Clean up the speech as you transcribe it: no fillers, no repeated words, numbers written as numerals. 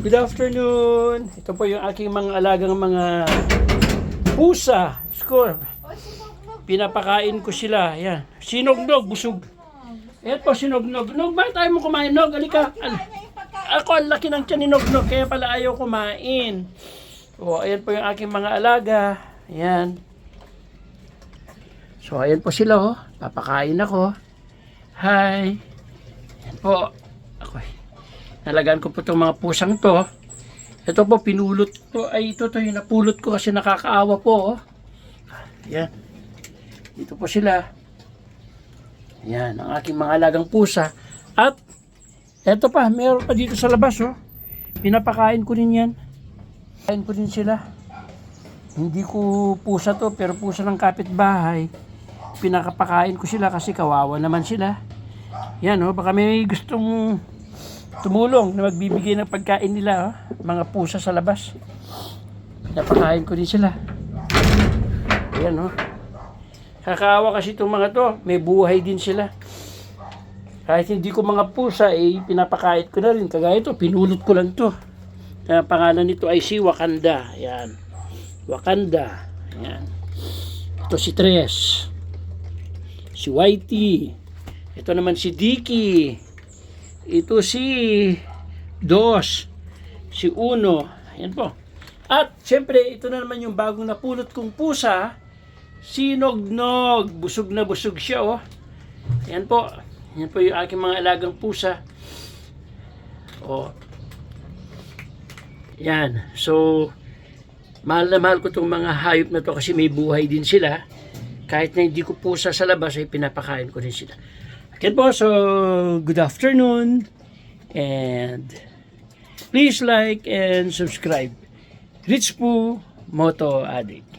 Good afternoon. Ito po yung aking mga alagang mga pusa. Score. Pinapakain ko sila. Yan. Sinognog, busog. Ayan po, sinognog. Nog, bakit ayaw mo kumain? Nog, alika. Ako, ang laki ng tiyan ni Nog-Nog, kaya pala ayaw kumain. O, ayan po yung aking mga alaga. Ayan. So, ayan po sila, oh. Papakain ako. Hi. Ayan po. Ako, nalagaan ko po itong mga pusang to. Ito po, pinulot ko. Ay, ito yung napulot ko kasi nakakaawa po, oh. Ayan. Dito po sila. Ayan, ang aking mga alagang pusa. At, eto pa, meron pa dito sa labas, oh. Pinapakain ko din yan. Kain ko din sila. Hindi ko pusa to, pero pusa ng kapitbahay. Pinakapakain ko sila kasi kawawa naman sila. Yan, oh, baka may gustong tumulong na magbibigay ng pagkain nila, oh. Mga pusa sa labas. Pinapakain ko din sila. Ayan, oh. Kakaawa kasi itong mga to, may buhay din sila. Kahit hindi ko mga pusa, pinapakait ko na rin. Kagaya ito, pinulot ko lang to. Pangalan nito ay si Wakanda. Ayan. Wakanda. Ayan. Ito si Tres. Si Whitey. Ito naman si Dicky. Ito si Dos. Si Uno. Ayan po. At, syempre, ito na naman yung bagong napulot kong pusa. Si Nog-Nog. Busog na busog siya, oh. Ayan po. Ayan po yung aking mga alagang pusa. Oh. Yan. So, mahal na mahal ko itong mga hayop na to kasi may buhay din sila. Kahit na hindi ko pusa sa labas, ay pinapakain ko din sila. Ayan po. So, good afternoon. And please like and subscribe. Rich Poo Moto Addict.